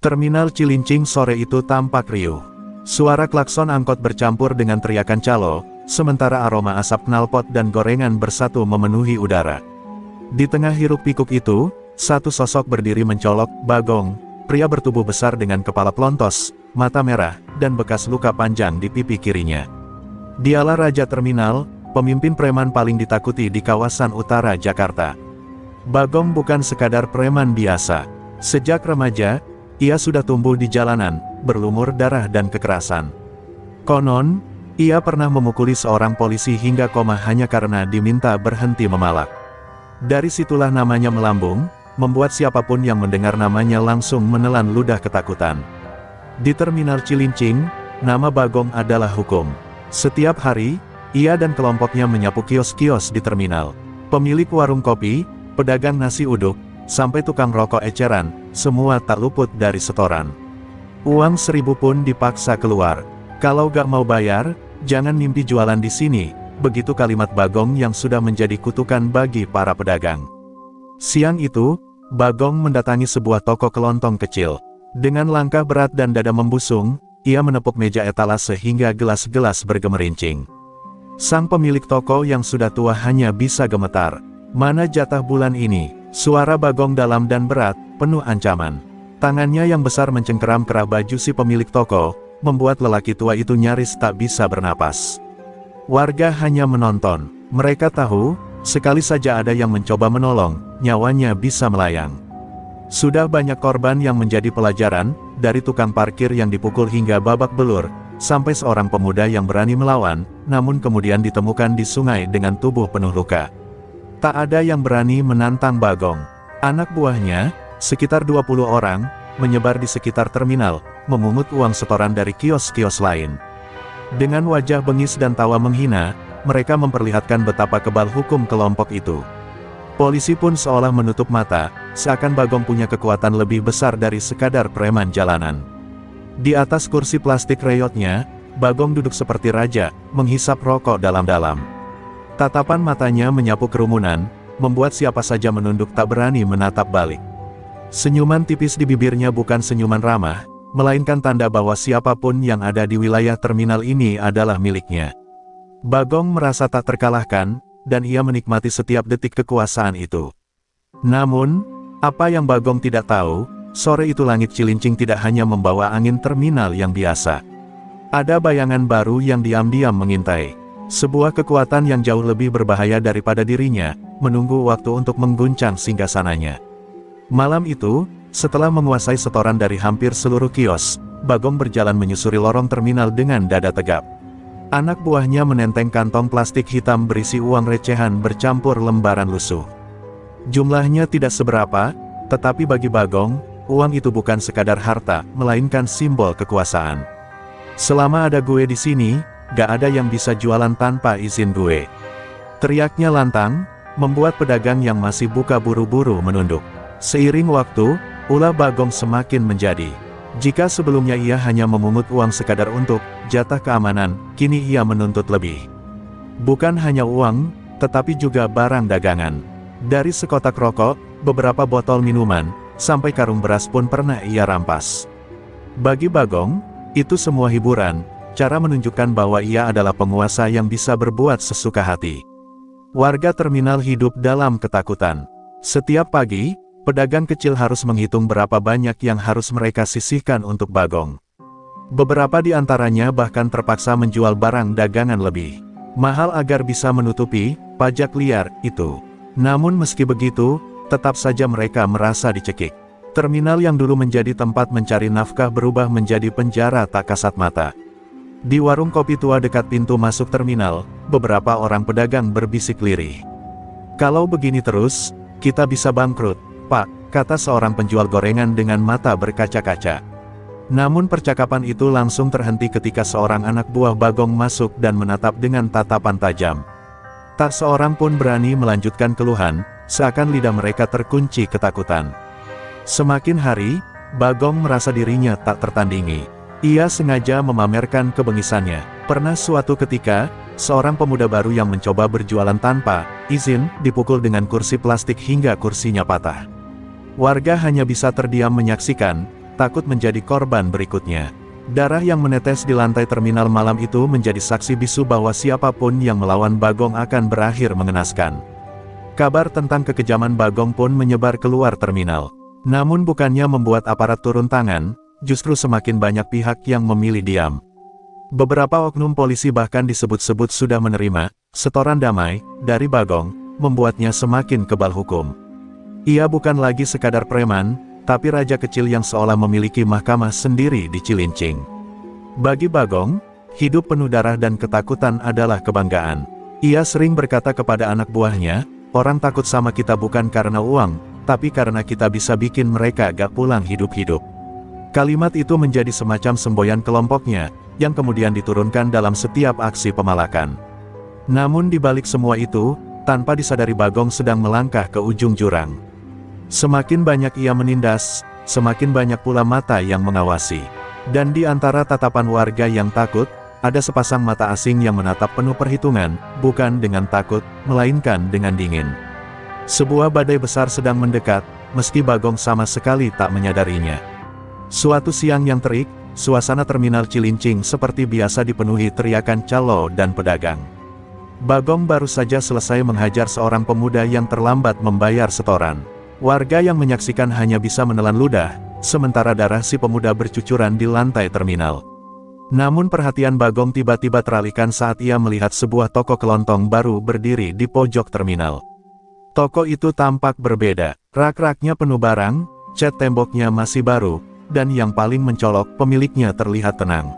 Terminal Cilincing sore itu tampak riuh. Suara klakson angkot bercampur dengan teriakan calo, sementara aroma asap knalpot dan gorengan bersatu memenuhi udara. Di tengah hiruk-pikuk itu, satu sosok berdiri mencolok, Bagong, pria bertubuh besar dengan kepala pelontos, mata merah, dan bekas luka panjang di pipi kirinya. Dialah Raja Terminal, pemimpin preman paling ditakuti di kawasan utara Jakarta. Bagong bukan sekadar preman biasa. Sejak remaja, ia sudah tumbuh di jalanan, berlumur darah dan kekerasan. Konon, ia pernah memukuli seorang polisi hingga koma hanya karena diminta berhenti memalak. Dari situlah namanya melambung, membuat siapapun yang mendengar namanya langsung menelan ludah ketakutan. Di Terminal Cilincing, nama Bagong adalah hukum. Setiap hari, ia dan kelompoknya menyapu kios-kios di terminal. Pemilik warung kopi, pedagang nasi uduk, sampai tukang rokok eceran, semua tak luput dari setoran. Uang 1.000 pun dipaksa keluar. Kalau gak mau bayar, jangan mimpi jualan di sini, begitu kalimat Bagong yang sudah menjadi kutukan bagi para pedagang. Siang itu, Bagong mendatangi sebuah toko kelontong kecil. Dengan langkah berat dan dada membusung, ia menepuk meja etalase hingga gelas-gelas bergemerincing. Sang pemilik toko yang sudah tua hanya bisa gemetar. Mana jatah bulan ini? Suara Bagong dalam dan berat, penuh ancaman. Tangannya yang besar mencengkeram kerah baju si pemilik toko, membuat lelaki tua itu nyaris tak bisa bernapas. Warga hanya menonton. Mereka tahu, sekali saja ada yang mencoba menolong, nyawanya bisa melayang. Sudah banyak korban yang menjadi pelajaran, dari tukang parkir yang dipukul hingga babak belur, sampai seorang pemuda yang berani melawan, namun kemudian ditemukan di sungai dengan tubuh penuh luka. Tak ada yang berani menantang Bagong. Anak buahnya, sekitar 20 orang, menyebar di sekitar terminal, memungut uang setoran dari kios-kios lain. Dengan wajah bengis dan tawa menghina, mereka memperlihatkan betapa kebal hukum kelompok itu. Polisi pun seolah menutup mata, seakan Bagong punya kekuatan lebih besar dari sekadar preman jalanan. Di atas kursi plastik reyotnya, Bagong duduk seperti raja, menghisap rokok dalam-dalam. Tatapan matanya menyapu kerumunan, membuat siapa saja menunduk tak berani menatap balik. Senyuman tipis di bibirnya bukan senyuman ramah, melainkan tanda bahwa siapapun yang ada di wilayah terminal ini adalah miliknya. Bagong merasa tak terkalahkan, dan ia menikmati setiap detik kekuasaan itu. Namun, apa yang Bagong tidak tahu, sore itu langit Cilincing tidak hanya membawa angin terminal yang biasa. Ada bayangan baru yang diam-diam mengintai. Sebuah kekuatan yang jauh lebih berbahaya daripada dirinya, menunggu waktu untuk mengguncang singgasananya. Malam itu, setelah menguasai setoran dari hampir seluruh kios, Bagong berjalan menyusuri lorong terminal dengan dada tegap. Anak buahnya menenteng kantong plastik hitam berisi uang recehan bercampur lembaran lusuh. Jumlahnya tidak seberapa, tetapi bagi Bagong, uang itu bukan sekadar harta, melainkan simbol kekuasaan. Selama ada gue di sini, gak ada yang bisa jualan tanpa izin gue. Teriaknya lantang, membuat pedagang yang masih buka buru-buru menunduk. Seiring waktu, ulah Bagong semakin menjadi. Jika sebelumnya ia hanya memungut uang sekadar untuk jatah keamanan, kini ia menuntut lebih. Bukan hanya uang, tetapi juga barang dagangan. Dari sekotak rokok, beberapa botol minuman, sampai karung beras pun pernah ia rampas. Bagi Bagong, itu semua hiburan, cara menunjukkan bahwa ia adalah penguasa yang bisa berbuat sesuka hati. Warga terminal hidup dalam ketakutan. Setiap pagi, pedagang kecil harus menghitung berapa banyak yang harus mereka sisihkan untuk Bagong. Beberapa di antaranya bahkan terpaksa menjual barang dagangan lebih mahal agar bisa menutupi pajak liar itu. Namun meski begitu, tetap saja mereka merasa dicekik. Terminal yang dulu menjadi tempat mencari nafkah berubah menjadi penjara tak kasat mata. Di warung kopi tua dekat pintu masuk terminal, beberapa orang pedagang berbisik lirih. Kalau begini terus, kita bisa bangkrut, Pak, kata seorang penjual gorengan dengan mata berkaca-kaca. Namun percakapan itu langsung terhenti ketika seorang anak buah Bagong masuk dan menatap dengan tatapan tajam. Tak seorang pun berani melanjutkan keluhan, seakan lidah mereka terkunci ketakutan. Semakin hari, Bagong merasa dirinya tak tertandingi. Ia sengaja memamerkan kebengisannya. Pernah suatu ketika, seorang pemuda baru yang mencoba berjualan tanpa izin, dipukul dengan kursi plastik hingga kursinya patah. Warga hanya bisa terdiam menyaksikan, takut menjadi korban berikutnya. Darah yang menetes di lantai terminal malam itu menjadi saksi bisu bahwa siapapun yang melawan Bagong akan berakhir mengenaskan. Kabar tentang kekejaman Bagong pun menyebar keluar terminal. Namun bukannya membuat aparat turun tangan, justru semakin banyak pihak yang memilih diam. Beberapa oknum polisi bahkan disebut-sebut sudah menerima setoran damai dari Bagong, membuatnya semakin kebal hukum. Ia bukan lagi sekadar preman, tapi raja kecil yang seolah memiliki mahkamah sendiri di Cilincing. Bagi Bagong, hidup penuh darah dan ketakutan adalah kebanggaan. Ia sering berkata kepada anak buahnya, orang takut sama kita bukan karena uang, tapi karena kita bisa bikin mereka gak pulang hidup-hidup. Kalimat itu menjadi semacam semboyan kelompoknya, yang kemudian diturunkan dalam setiap aksi pemalakan. Namun di balik semua itu, tanpa disadari Bagong sedang melangkah ke ujung jurang. Semakin banyak ia menindas, semakin banyak pula mata yang mengawasi. Dan di antara tatapan warga yang takut, ada sepasang mata asing yang menatap penuh perhitungan, bukan dengan takut, melainkan dengan dingin. Sebuah badai besar sedang mendekat, meski Bagong sama sekali tak menyadarinya. Suatu siang yang terik, suasana terminal Cilincing seperti biasa dipenuhi teriakan calo dan pedagang. Bagong baru saja selesai menghajar seorang pemuda yang terlambat membayar setoran. Warga yang menyaksikan hanya bisa menelan ludah, sementara darah si pemuda bercucuran di lantai terminal. Namun perhatian Bagong tiba-tiba teralihkan saat ia melihat sebuah toko kelontong baru berdiri di pojok terminal. Toko itu tampak berbeda, rak-raknya penuh barang, cat temboknya masih baru, dan yang paling mencolok pemiliknya terlihat tenang.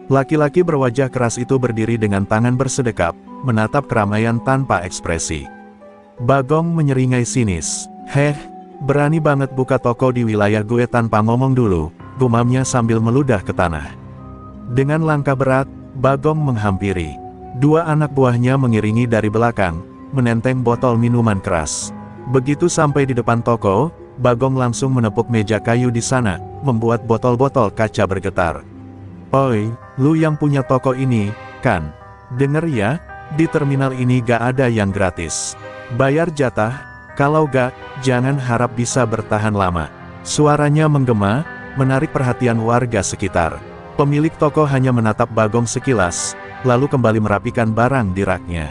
Laki-laki berwajah keras itu berdiri dengan tangan bersedekap, menatap keramaian tanpa ekspresi. Bagong menyeringai sinis. "Heh, berani banget buka toko di wilayah gue tanpa ngomong dulu," gumamnya sambil meludah ke tanah. Dengan langkah berat, Bagong menghampiri. Dua anak buahnya mengiringi dari belakang, menenteng botol minuman keras. Begitu sampai di depan toko, Bagong langsung menepuk meja kayu di sana, membuat botol-botol kaca bergetar. "Oi, lu yang punya toko ini, kan? Denger ya, di terminal ini gak ada yang gratis. Bayar jatah. Kalau gak, jangan harap bisa bertahan lama." Suaranya menggema, menarik perhatian warga sekitar. Pemilik toko hanya menatap Bagong sekilas, lalu kembali merapikan barang di raknya.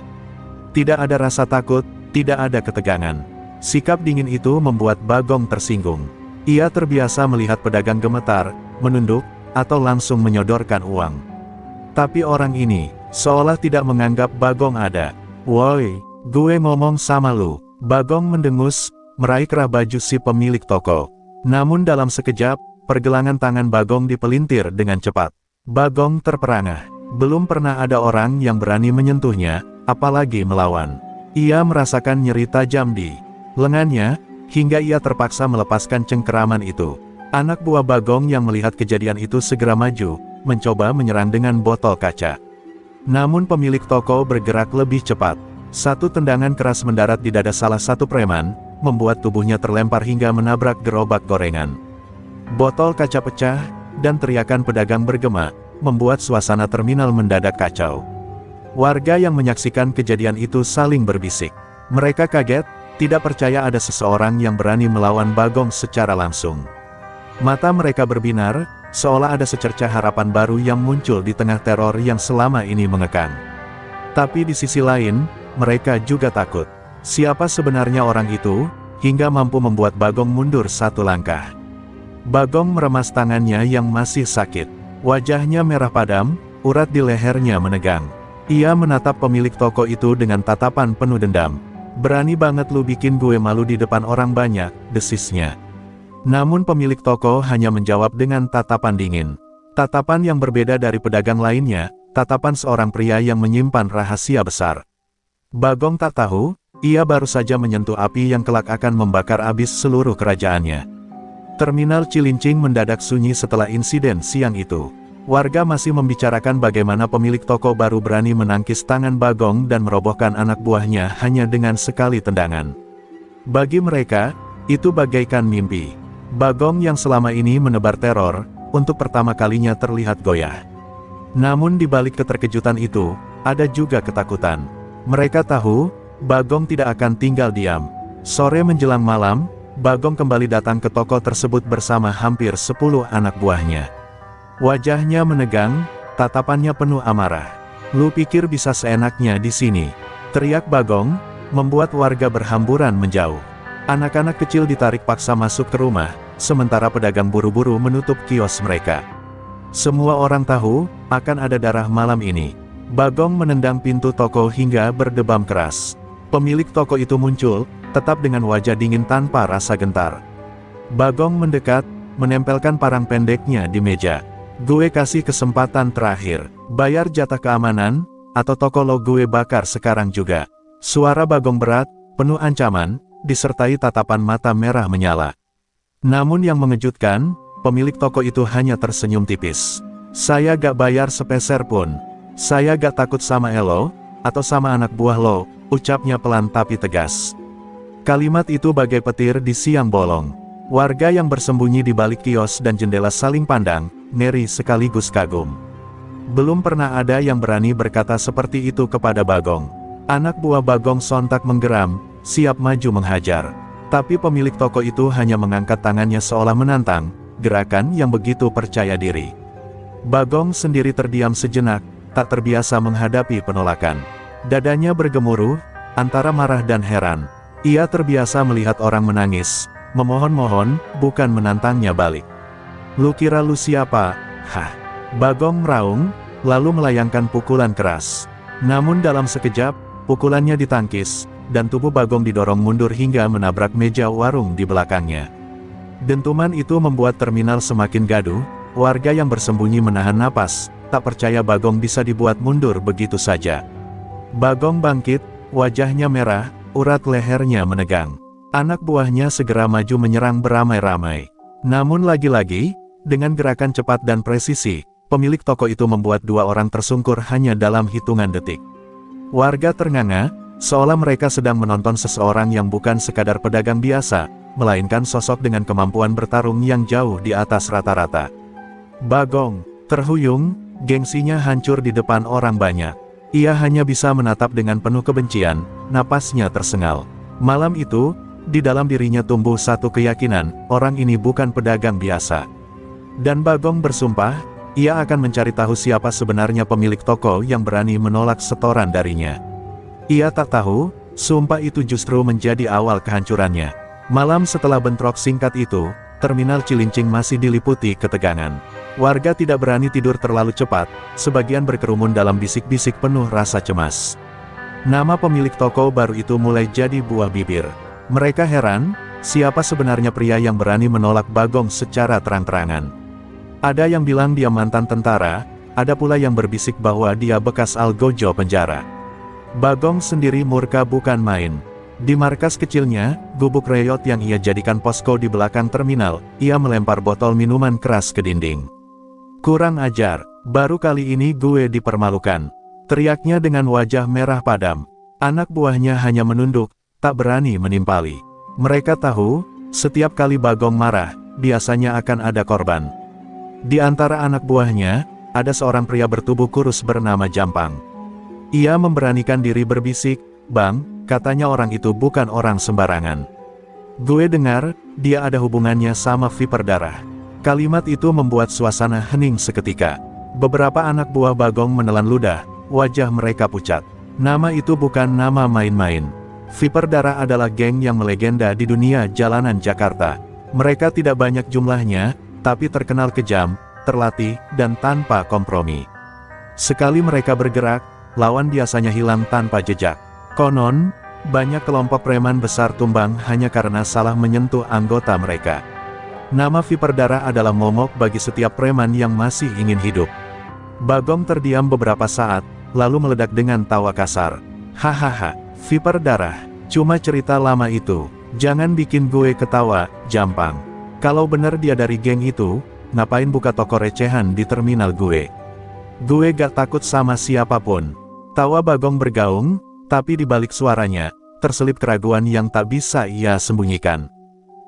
Tidak ada rasa takut, tidak ada ketegangan. Sikap dingin itu membuat Bagong tersinggung. Ia terbiasa melihat pedagang gemetar, menunduk, atau langsung menyodorkan uang. Tapi orang ini, seolah tidak menganggap Bagong ada. "Woi, gue ngomong sama lu." Bagong mendengus, meraih kerah baju si pemilik toko. Namun dalam sekejap, pergelangan tangan Bagong dipelintir dengan cepat. Bagong terperangah. Belum pernah ada orang yang berani menyentuhnya, apalagi melawan. Ia merasakan nyeri tajam di lengannya, hingga ia terpaksa melepaskan cengkeraman itu. Anak buah Bagong yang melihat kejadian itu segera maju, mencoba menyerang dengan botol kaca. Namun pemilik toko bergerak lebih cepat. Satu tendangan keras mendarat di dada salah satu preman, membuat tubuhnya terlempar hingga menabrak gerobak gorengan. Botol kaca pecah, dan teriakan pedagang bergema, membuat suasana terminal mendadak kacau. Warga yang menyaksikan kejadian itu saling berbisik. Mereka kaget, tidak percaya ada seseorang yang berani melawan Bagong secara langsung. Mata mereka berbinar, seolah ada secercah harapan baru yang muncul di tengah teror yang selama ini mengekang. Tapi di sisi lain, mereka juga takut. Siapa sebenarnya orang itu, hingga mampu membuat Bagong mundur satu langkah. Bagong meremas tangannya yang masih sakit. Wajahnya merah padam, urat di lehernya menegang. Ia menatap pemilik toko itu dengan tatapan penuh dendam. "Berani banget lu bikin gue malu di depan orang banyak," desisnya. Namun pemilik toko hanya menjawab dengan tatapan dingin. Tatapan yang berbeda dari pedagang lainnya, tatapan seorang pria yang menyimpan rahasia besar. Bagong tak tahu, ia baru saja menyentuh api yang kelak akan membakar habis seluruh kerajaannya. Terminal Cilincing mendadak sunyi setelah insiden siang itu. Warga masih membicarakan bagaimana pemilik toko baru berani menangkis tangan Bagong dan merobohkan anak buahnya hanya dengan sekali tendangan. Bagi mereka, itu bagaikan mimpi. Bagong yang selama ini menebar teror, untuk pertama kalinya terlihat goyah. Namun di balik keterkejutan itu, ada juga ketakutan. Mereka tahu, Bagong tidak akan tinggal diam. Sore menjelang malam, Bagong kembali datang ke toko tersebut bersama hampir 10 anak buahnya. Wajahnya menegang, tatapannya penuh amarah. "Lu pikir bisa seenaknya di sini?" teriak Bagong, membuat warga berhamburan menjauh. Anak-anak kecil ditarik paksa masuk ke rumah, sementara pedagang buru-buru menutup kios mereka. Semua orang tahu, akan ada darah malam ini. Bagong menendang pintu toko hingga berdebam keras. Pemilik toko itu muncul, tetap dengan wajah dingin tanpa rasa gentar. Bagong mendekat, menempelkan parang pendeknya di meja. "Gue kasih kesempatan terakhir. Bayar jatah keamanan, atau toko lo gue bakar sekarang juga." Suara Bagong berat, penuh ancaman, disertai tatapan mata merah menyala. Namun yang mengejutkan, pemilik toko itu hanya tersenyum tipis. "Saya gak bayar sepeser pun. Saya gak takut sama elo, atau sama anak buah lo," ucapnya pelan tapi tegas. Kalimat itu bagai petir di siang bolong. Warga yang bersembunyi di balik kios dan jendela saling pandang, ngeri sekaligus kagum. Belum pernah ada yang berani berkata seperti itu kepada Bagong. Anak buah Bagong sontak menggeram, siap maju menghajar. Tapi pemilik toko itu hanya mengangkat tangannya seolah menantang, gerakan yang begitu percaya diri. Bagong sendiri terdiam sejenak, tak terbiasa menghadapi penolakan. Dadanya bergemuruh, antara marah dan heran. Ia terbiasa melihat orang menangis, memohon-mohon, bukan menantangnya balik. "Lu kira lu siapa? Hah?" Bagong meraung, lalu melayangkan pukulan keras. Namun dalam sekejap, pukulannya ditangkis, dan tubuh Bagong didorong mundur hingga menabrak meja warung di belakangnya. Dentuman itu membuat terminal semakin gaduh, warga yang bersembunyi menahan napas, tak percaya Bagong bisa dibuat mundur begitu saja. Bagong bangkit, wajahnya merah, urat lehernya menegang. Anak buahnya segera maju menyerang beramai-ramai. Namun lagi-lagi, dengan gerakan cepat dan presisi, pemilik toko itu membuat dua orang tersungkur hanya dalam hitungan detik. Warga ternganga, seolah mereka sedang menonton seseorang yang bukan sekadar pedagang biasa, melainkan sosok dengan kemampuan bertarung yang jauh di atas rata-rata. Bagong terhuyung, gengsinya hancur di depan orang banyak. Ia hanya bisa menatap dengan penuh kebencian, napasnya tersengal. Malam itu, di dalam dirinya tumbuh satu keyakinan, orang ini bukan pedagang biasa. Dan Bagong bersumpah, ia akan mencari tahu siapa sebenarnya pemilik toko yang berani menolak setoran darinya. Ia tak tahu, sumpah itu justru menjadi awal kehancurannya. Malam setelah bentrok singkat itu, terminal Cilincing masih diliputi ketegangan. Warga tidak berani tidur terlalu cepat, sebagian berkerumun dalam bisik-bisik penuh rasa cemas. Nama pemilik toko baru itu mulai jadi buah bibir. Mereka heran, siapa sebenarnya pria yang berani menolak Bagong secara terang-terangan. Ada yang bilang dia mantan tentara, ada pula yang berbisik bahwa dia bekas algojo penjara. Bagong sendiri murka bukan main. Di markas kecilnya, gubuk reyot yang ia jadikan posko di belakang terminal, ia melempar botol minuman keras ke dinding. "Kurang ajar, baru kali ini gue dipermalukan," teriaknya dengan wajah merah padam. Anak buahnya hanya menunduk, tak berani menimpali. Mereka tahu, setiap kali Bagong marah, biasanya akan ada korban. Di antara anak buahnya, ada seorang pria bertubuh kurus bernama Jampang. Ia memberanikan diri berbisik, "Bang, katanya orang itu bukan orang sembarangan. Gue dengar, dia ada hubungannya sama Viper Darah." Kalimat itu membuat suasana hening seketika. Beberapa anak buah Bagong menelan ludah, wajah mereka pucat. Nama itu bukan nama main-main. Viper Darah adalah geng yang melegenda di dunia jalanan Jakarta. Mereka tidak banyak jumlahnya, tapi terkenal kejam, terlatih, dan tanpa kompromi. Sekali mereka bergerak, lawan biasanya hilang tanpa jejak. Konon, banyak kelompok preman besar tumbang hanya karena salah menyentuh anggota mereka. Nama Viper Darah adalah momok bagi setiap preman yang masih ingin hidup. Bagong terdiam beberapa saat, lalu meledak dengan tawa kasar. "Hahaha, Viper Darah, cuma cerita lama itu. Jangan bikin gue ketawa, Jampang. Kalau bener dia dari geng itu, ngapain buka toko recehan di terminal gue? Gue gak takut sama siapapun." Tawa Bagong bergaung, tapi di balik suaranya, terselip keraguan yang tak bisa ia sembunyikan.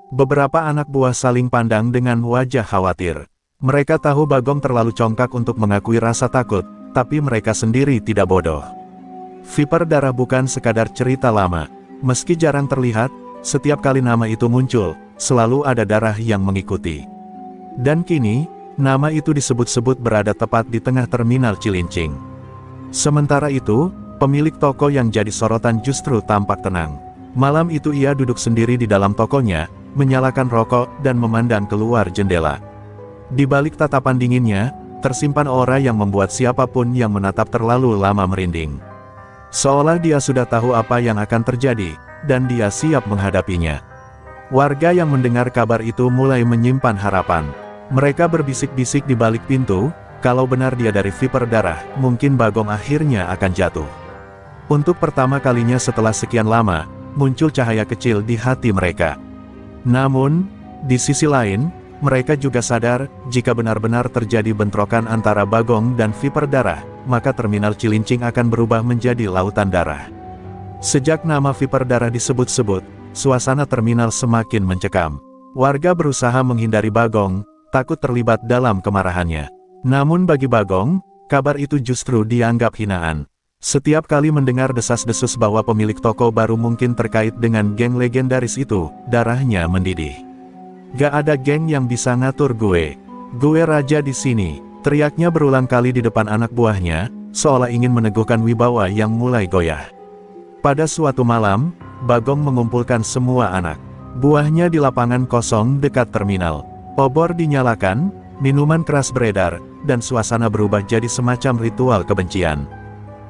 Beberapa anak buah saling pandang dengan wajah khawatir. Mereka tahu Bagong terlalu congkak untuk mengakui rasa takut, tapi mereka sendiri tidak bodoh. Viper Darah bukan sekadar cerita lama. Meski jarang terlihat, setiap kali nama itu muncul, selalu ada darah yang mengikuti. Dan kini, nama itu disebut-sebut berada tepat di tengah terminal Cilincing. Sementara itu, pemilik toko yang jadi sorotan justru tampak tenang. Malam itu ia duduk sendiri di dalam tokonya, menyalakan rokok dan memandang keluar jendela. Di balik tatapan dinginnya, tersimpan aura yang membuat siapapun yang menatap terlalu lama merinding. Seolah dia sudah tahu apa yang akan terjadi, dan dia siap menghadapinya. Warga yang mendengar kabar itu mulai menyimpan harapan. Mereka berbisik-bisik di balik pintu, kalau benar dia dari Viper Darah, mungkin Bagong akhirnya akan jatuh. Untuk pertama kalinya setelah sekian lama, muncul cahaya kecil di hati mereka. Namun, di sisi lain, mereka juga sadar, jika benar-benar terjadi bentrokan antara Bagong dan Viper Darah, maka terminal Cilincing akan berubah menjadi lautan darah. Sejak nama Viper Darah disebut-sebut, suasana terminal semakin mencekam. Warga berusaha menghindari Bagong, takut terlibat dalam kemarahannya. Namun bagi Bagong, kabar itu justru dianggap hinaan. Setiap kali mendengar desas-desus bahwa pemilik toko baru mungkin terkait dengan geng legendaris itu, darahnya mendidih. "Gak ada geng yang bisa ngatur gue. Gue raja di sini," teriaknya berulang kali di depan anak buahnya, seolah ingin meneguhkan wibawa yang mulai goyah. Pada suatu malam, Bagong mengumpulkan semua anak buahnya di lapangan kosong dekat terminal. Obor dinyalakan, minuman keras beredar, dan suasana berubah jadi semacam ritual kebencian.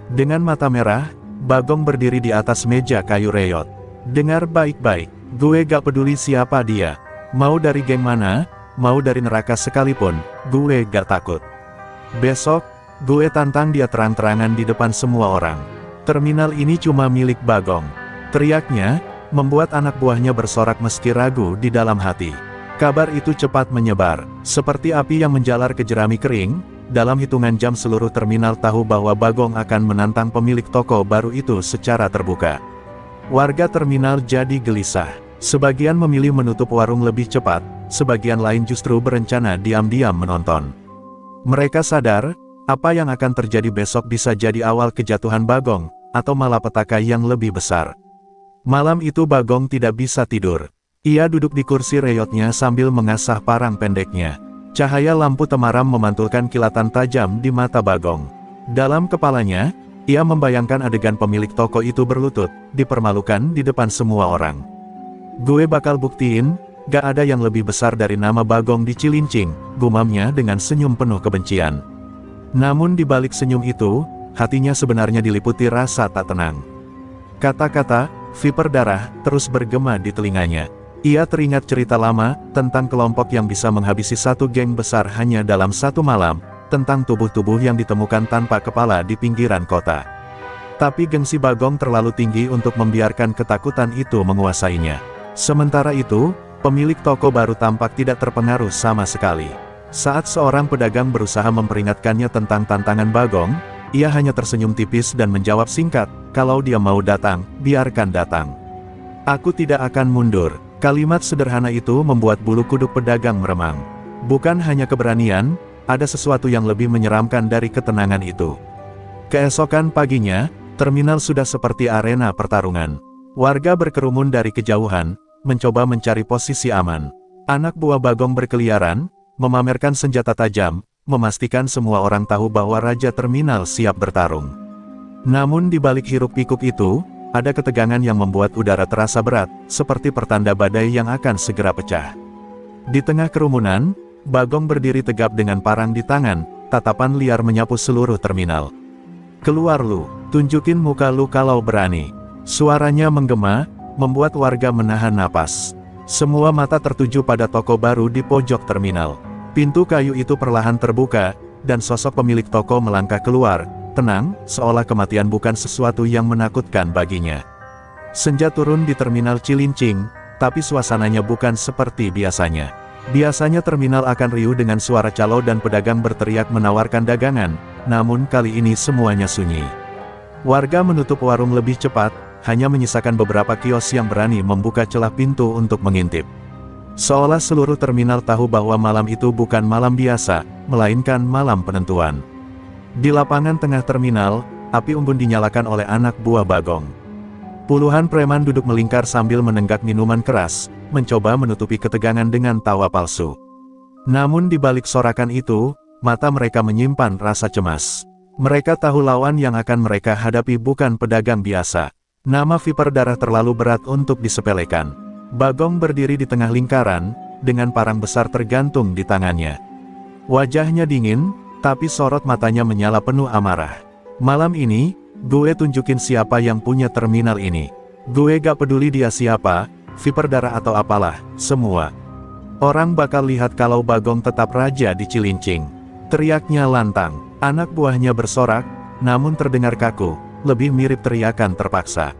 Dengan mata merah, Bagong berdiri di atas meja kayu reot. "Dengar baik-baik, gue gak peduli siapa dia. Mau dari geng mana, mau dari neraka sekalipun, gue gak takut. Besok, gue tantang dia terang-terangan di depan semua orang. Terminal ini cuma milik Bagong," teriaknya, membuat anak buahnya bersorak meski ragu di dalam hati. Kabar itu cepat menyebar, seperti api yang menjalar ke jerami kering. Dalam hitungan jam seluruh terminal tahu bahwa Bagong akan menantang pemilik toko baru itu secara terbuka. Warga terminal jadi gelisah. Sebagian memilih menutup warung lebih cepat, sebagian lain justru berencana diam-diam menonton. Mereka sadar, apa yang akan terjadi besok bisa jadi awal kejatuhan Bagong, atau malapetaka yang lebih besar. Malam itu Bagong tidak bisa tidur. Ia duduk di kursi reyotnya sambil mengasah parang pendeknya. Cahaya lampu temaram memantulkan kilatan tajam di mata Bagong. Dalam kepalanya, ia membayangkan adegan pemilik toko itu berlutut, dipermalukan di depan semua orang. "Gue bakal buktiin, gak ada yang lebih besar dari nama Bagong di Cilincing," gumamnya dengan senyum penuh kebencian. Namun di balik senyum itu, hatinya sebenarnya diliputi rasa tak tenang. Kata-kata Viper Darah terus bergema di telinganya. Ia teringat cerita lama, tentang kelompok yang bisa menghabisi satu geng besar hanya dalam satu malam, tentang tubuh-tubuh yang ditemukan tanpa kepala di pinggiran kota. Tapi gengsi Bagong terlalu tinggi untuk membiarkan ketakutan itu menguasainya. Sementara itu, pemilik toko baru tampak tidak terpengaruh sama sekali. Saat seorang pedagang berusaha memperingatkannya tentang tantangan Bagong, ia hanya tersenyum tipis dan menjawab singkat, "Kalau dia mau datang, biarkan datang. Aku tidak akan mundur." Kalimat sederhana itu membuat bulu kuduk pedagang meremang. Bukan hanya keberanian, ada sesuatu yang lebih menyeramkan dari ketenangan itu. Keesokan paginya, terminal sudah seperti arena pertarungan. Warga berkerumun dari kejauhan, mencoba mencari posisi aman. Anak buah Bagong berkeliaran, memamerkan senjata tajam, memastikan semua orang tahu bahwa Raja Terminal siap bertarung. Namun di balik hiruk-pikuk itu, ada ketegangan yang membuat udara terasa berat, seperti pertanda badai yang akan segera pecah. Di tengah kerumunan, Bagong berdiri tegap dengan parang di tangan, tatapan liar menyapu seluruh terminal. "Keluar lu, tunjukin muka lu kalau berani." Suaranya menggema, membuat warga menahan napas. Semua mata tertuju pada toko baru di pojok terminal. Pintu kayu itu perlahan terbuka, dan sosok pemilik toko melangkah keluar, tenang, seolah kematian bukan sesuatu yang menakutkan baginya. Senja turun di terminal Cilincing, tapi suasananya bukan seperti biasanya. Biasanya terminal akan riuh dengan suara calo dan pedagang berteriak menawarkan dagangan, namun kali ini semuanya sunyi. Warga menutup warung lebih cepat, hanya menyisakan beberapa kios yang berani membuka celah pintu untuk mengintip. Seolah seluruh terminal tahu bahwa malam itu bukan malam biasa, melainkan malam penentuan. Di lapangan tengah terminal, api unggun dinyalakan oleh anak buah Bagong. Puluhan preman duduk melingkar sambil menenggak minuman keras, mencoba menutupi ketegangan dengan tawa palsu. Namun di balik sorakan itu, mata mereka menyimpan rasa cemas. Mereka tahu lawan yang akan mereka hadapi bukan pedagang biasa. Nama Viper Darah terlalu berat untuk disepelekan. Bagong berdiri di tengah lingkaran, dengan parang besar tergantung di tangannya. Wajahnya dingin, tapi sorot matanya menyala penuh amarah. Malam ini, gue tunjukin siapa yang punya terminal ini. Gue gak peduli dia siapa, Viper Darah atau apalah, semua. Orang bakal lihat kalau Bagong tetap raja di Cilincing. Teriaknya lantang. Anak buahnya bersorak, namun terdengar kaku, lebih mirip teriakan terpaksa.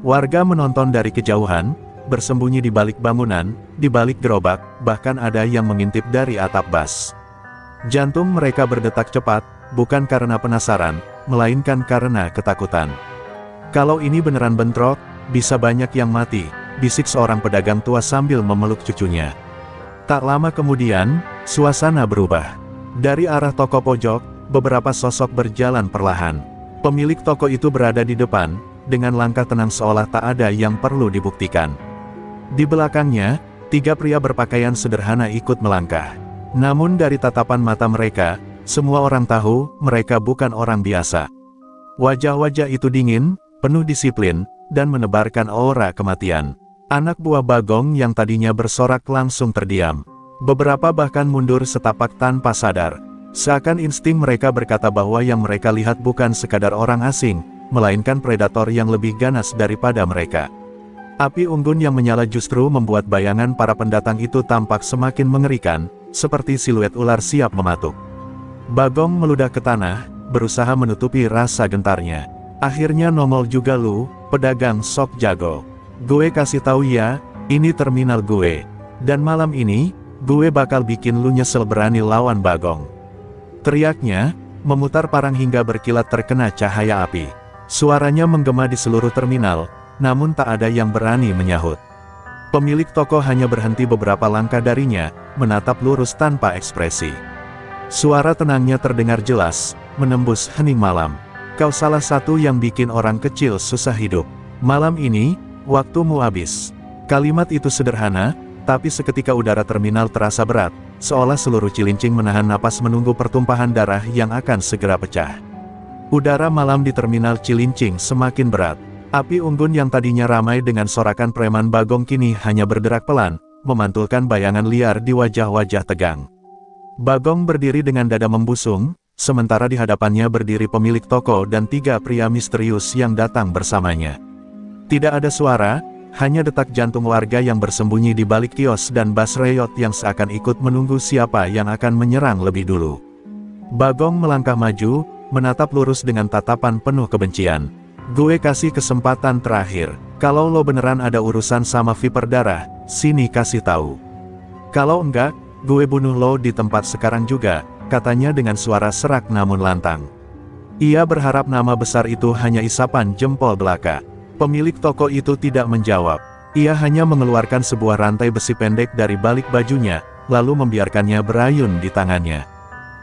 Warga menonton dari kejauhan, bersembunyi di balik bangunan, di balik gerobak, bahkan ada yang mengintip dari atap bas. Jantung mereka berdetak cepat, bukan karena penasaran, melainkan karena ketakutan. Kalau ini beneran bentrok, bisa banyak yang mati, bisik seorang pedagang tua sambil memeluk cucunya. Tak lama kemudian, suasana berubah. Dari arah toko pojok, beberapa sosok berjalan perlahan. Pemilik toko itu berada di depan, dengan langkah tenang seolah tak ada yang perlu dibuktikan. Di belakangnya, 3 pria berpakaian sederhana ikut melangkah. Namun dari tatapan mata mereka, semua orang tahu, mereka bukan orang biasa. Wajah-wajah itu dingin, penuh disiplin, dan menebarkan aura kematian. Anak buah Bagong yang tadinya bersorak langsung terdiam. Beberapa bahkan mundur setapak tanpa sadar. Seakan insting mereka berkata bahwa yang mereka lihat bukan sekadar orang asing, melainkan predator yang lebih ganas daripada mereka. Api unggun yang menyala justru membuat bayangan para pendatang itu tampak semakin mengerikan, seperti siluet ular siap mematuk. Bagong meludah ke tanah, berusaha menutupi rasa gentarnya. Akhirnya nongol juga lu, pedagang sok jago. Gue kasih tahu ya, ini terminal gue. Dan malam ini, gue bakal bikin lu nyesel berani lawan Bagong. Teriaknya, memutar parang hingga berkilat terkena cahaya api. Suaranya menggema di seluruh terminal, namun tak ada yang berani menyahut. Pemilik toko hanya berhenti beberapa langkah darinya, menatap lurus tanpa ekspresi. Suara tenangnya terdengar jelas, menembus hening malam. Kau salah satu yang bikin orang kecil susah hidup. Malam ini, waktumu habis. Kalimat itu sederhana, tapi seketika udara terminal terasa berat. Seolah seluruh Cilincing menahan napas menunggu pertumpahan darah yang akan segera pecah. Udara malam di terminal Cilincing semakin berat. Api unggun yang tadinya ramai dengan sorakan preman Bagong kini hanya berderak pelan, memantulkan bayangan liar di wajah-wajah tegang. Bagong berdiri dengan dada membusung, sementara di hadapannya berdiri pemilik toko dan 3 pria misterius yang datang bersamanya. Tidak ada suara, hanya detak jantung warga yang bersembunyi di balik kios dan bas reyot yang seakan ikut menunggu siapa yang akan menyerang lebih dulu. Bagong melangkah maju, menatap lurus dengan tatapan penuh kebencian. Gue kasih kesempatan terakhir. Kalau lo beneran ada urusan sama Viper Darah, sini kasih tahu. Kalau enggak, gue bunuh lo di tempat sekarang juga, katanya dengan suara serak namun lantang. Ia berharap nama besar itu hanya isapan jempol belaka. Pemilik toko itu tidak menjawab. Ia hanya mengeluarkan sebuah rantai besi pendek dari balik bajunya, lalu membiarkannya berayun di tangannya.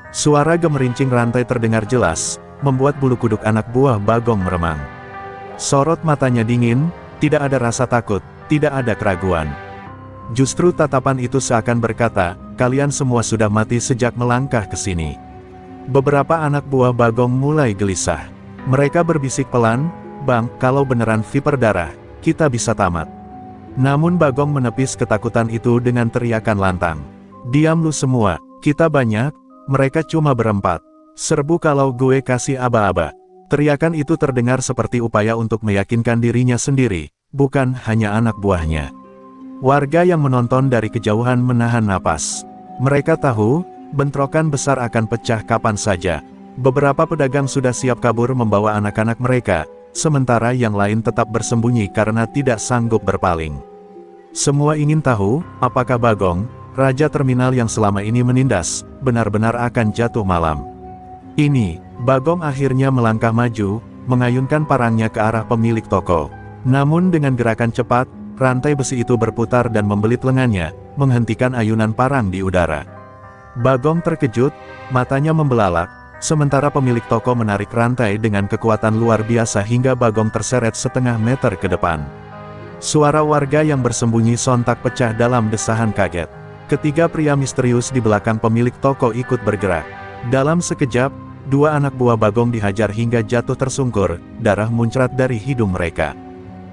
Suara gemerincing rantai terdengar jelas, membuat bulu kuduk anak buah Bagong meremang. Sorot matanya dingin, tidak ada rasa takut, tidak ada keraguan. Justru tatapan itu seakan berkata, kalian semua sudah mati sejak melangkah ke sini. Beberapa anak buah Bagong mulai gelisah. Mereka berbisik pelan, Bang, kalau beneran Viper Darah, kita bisa tamat. Namun Bagong menepis ketakutan itu dengan teriakan lantang. Diam lu semua, kita banyak, mereka cuma berempat. Serbu kalau gue kasih aba-aba. Teriakan itu terdengar seperti upaya untuk meyakinkan dirinya sendiri, bukan hanya anak buahnya. Warga yang menonton dari kejauhan menahan napas. Mereka tahu, bentrokan besar akan pecah kapan saja. Beberapa pedagang sudah siap kabur membawa anak-anak mereka, sementara yang lain tetap bersembunyi karena tidak sanggup berpaling. Semua ingin tahu, apakah Bagong, raja terminal yang selama ini menindas, benar-benar akan jatuh malam. Ini, Bagong akhirnya melangkah maju, mengayunkan parangnya ke arah pemilik toko. Namun dengan gerakan cepat, rantai besi itu berputar dan membelit lengannya, menghentikan ayunan parang di udara. Bagong terkejut, matanya membelalak, sementara pemilik toko menarik rantai dengan kekuatan luar biasa hingga Bagong terseret setengah meter ke depan. Suara warga yang bersembunyi sontak pecah dalam desahan kaget. Ketiga pria misterius di belakang pemilik toko ikut bergerak. Dalam sekejap, dua anak buah Bagong dihajar hingga jatuh tersungkur, darah muncrat dari hidung mereka.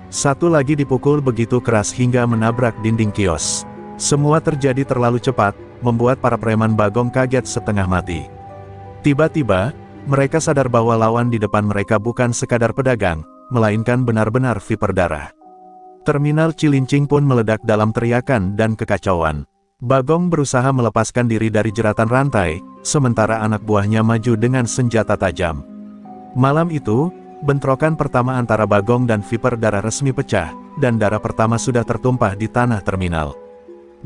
Satu lagi dipukul begitu keras hingga menabrak dinding kios. Semua terjadi terlalu cepat, membuat para preman Bagong kaget setengah mati. Tiba-tiba, mereka sadar bahwa lawan di depan mereka bukan sekadar pedagang, melainkan benar-benar Viper darah. Terminal Cilincing pun meledak dalam teriakan dan kekacauan. Bagong berusaha melepaskan diri dari jeratan rantai, sementara anak buahnya maju dengan senjata tajam. Malam itu, bentrokan pertama antara Bagong dan Viper darah resmi pecah, dan darah pertama sudah tertumpah di tanah terminal.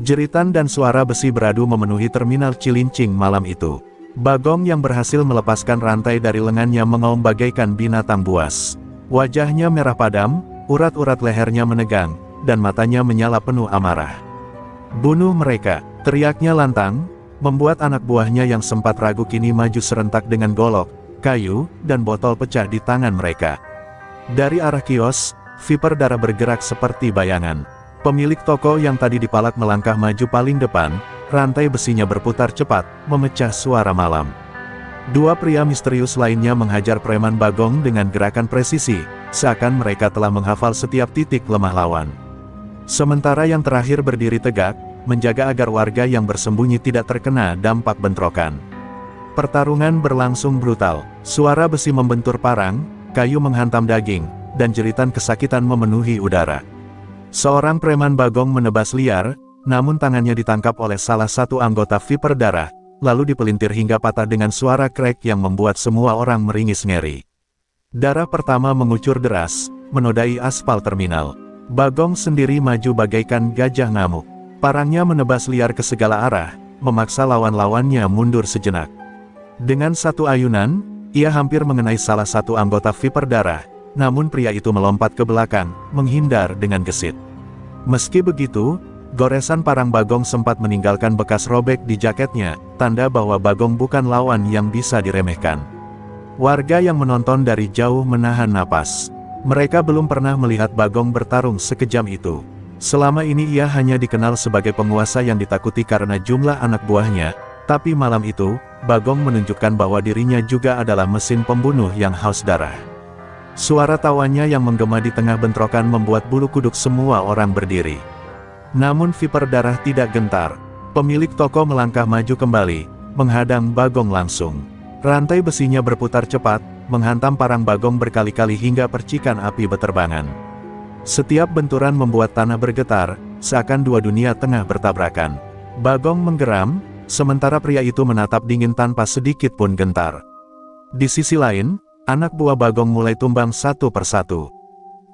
Jeritan dan suara besi beradu memenuhi terminal Cilincing malam itu. Bagong yang berhasil melepaskan rantai dari lengannya mengaum bagaikan binatang buas. Wajahnya merah padam, urat-urat lehernya menegang, dan matanya menyala penuh amarah. "Bunuh mereka!" teriaknya lantang, membuat anak buahnya yang sempat ragu kini maju serentak dengan golok, kayu, dan botol pecah di tangan mereka. Dari arah kios, Viper darah bergerak seperti bayangan. Pemilik toko yang tadi dipalak melangkah maju paling depan, rantai besinya berputar cepat, memecah suara malam. Dua pria misterius lainnya menghajar preman Bagong dengan gerakan presisi, seakan mereka telah menghafal setiap titik lemah lawan. Sementara yang terakhir berdiri tegak, menjaga agar warga yang bersembunyi tidak terkena dampak bentrokan. Pertarungan berlangsung brutal, suara besi membentur parang, kayu menghantam daging, dan jeritan kesakitan memenuhi udara. Seorang preman Bagong menebas liar, namun tangannya ditangkap oleh salah satu anggota Viper darah, lalu dipelintir hingga patah dengan suara krek yang membuat semua orang meringis ngeri. Darah pertama mengucur deras, menodai aspal terminal. Bagong sendiri maju bagaikan gajah ngamuk. Parangnya menebas liar ke segala arah, memaksa lawan-lawannya mundur sejenak. Dengan satu ayunan, ia hampir mengenai salah satu anggota Viper darah, namun pria itu melompat ke belakang, menghindar dengan gesit. Meski begitu, goresan parang Bagong sempat meninggalkan bekas robek di jaketnya, tanda bahwa Bagong bukan lawan yang bisa diremehkan. Warga yang menonton dari jauh menahan napas. Mereka belum pernah melihat Bagong bertarung sekejam itu. Selama ini ia hanya dikenal sebagai penguasa yang ditakuti karena jumlah anak buahnya, tapi malam itu, Bagong menunjukkan bahwa dirinya juga adalah mesin pembunuh yang haus darah. Suara tawanya yang menggema di tengah bentrokan membuat bulu kuduk semua orang berdiri. Namun Viper darah tidak gentar. Pemilik toko melangkah maju kembali, menghadang Bagong langsung. Rantai besinya berputar cepat, menghantam parang Bagong berkali-kali hingga percikan api beterbangan. Setiap benturan membuat tanah bergetar, seakan dua dunia tengah bertabrakan. Bagong menggeram, sementara pria itu menatap dingin tanpa sedikit pun gentar. Di sisi lain, anak buah Bagong mulai tumbang satu persatu.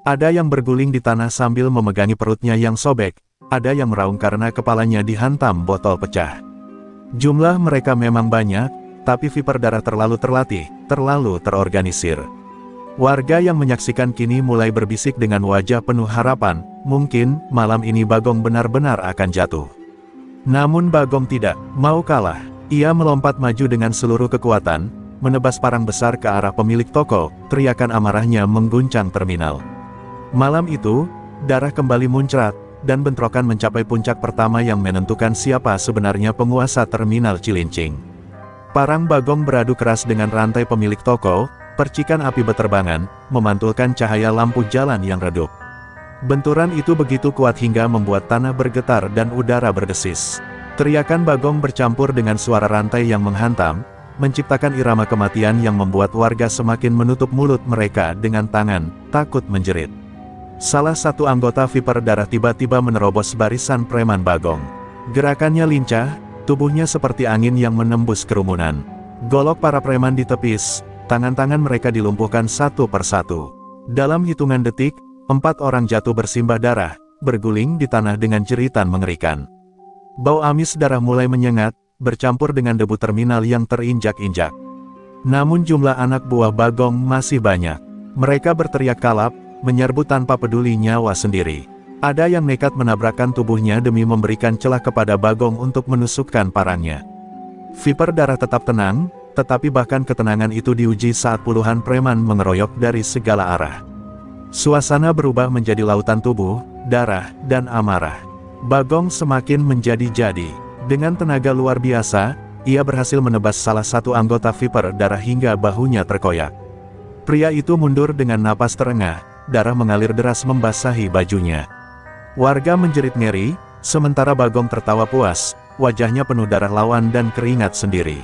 Ada yang berguling di tanah sambil memegangi perutnya yang sobek, ada yang meraung karena kepalanya dihantam botol pecah. Jumlah mereka memang banyak, tapi Viper darah terlalu terlatih, terlalu terorganisir. Warga yang menyaksikan kini mulai berbisik dengan wajah penuh harapan, mungkin malam ini Bagong benar-benar akan jatuh. Namun Bagong tidak mau kalah. Ia melompat maju dengan seluruh kekuatan, menebas parang besar ke arah pemilik toko, teriakan amarahnya mengguncang terminal. Malam itu, darah kembali muncrat, dan bentrokan mencapai puncak pertama yang menentukan siapa sebenarnya penguasa terminal Cilincing. Parang Bagong beradu keras dengan rantai pemilik toko, percikan api beterbangan, memantulkan cahaya lampu jalan yang redup. Benturan itu begitu kuat hingga membuat tanah bergetar dan udara berdesis. Teriakan Bagong bercampur dengan suara rantai yang menghantam, menciptakan irama kematian yang membuat warga semakin menutup mulut mereka dengan tangan, takut menjerit. Salah satu anggota Viper darah tiba-tiba menerobos barisan preman Bagong. Gerakannya lincah, tubuhnya seperti angin yang menembus kerumunan. Golok para preman ditepis, tangan-tangan mereka dilumpuhkan satu persatu. Dalam hitungan detik, 4 orang jatuh bersimbah darah, berguling di tanah dengan jeritan mengerikan. Bau amis darah mulai menyengat, bercampur dengan debu terminal yang terinjak-injak. Namun jumlah anak buah Bagong masih banyak. Mereka berteriak kalap, menyerbu tanpa peduli nyawa sendiri. Ada yang nekat menabrakkan tubuhnya demi memberikan celah kepada Bagong untuk menusukkan parangnya. Viper darah tetap tenang, tetapi bahkan ketenangan itu diuji saat puluhan preman mengeroyok dari segala arah. Suasana berubah menjadi lautan tubuh, darah, dan amarah. Bagong semakin menjadi-jadi. Dengan tenaga luar biasa, ia berhasil menebas salah satu anggota Viper darah hingga bahunya terkoyak. Pria itu mundur dengan napas terengah, darah mengalir deras membasahi bajunya. Warga menjerit ngeri, sementara Bagong tertawa puas, wajahnya penuh darah lawan dan keringat sendiri.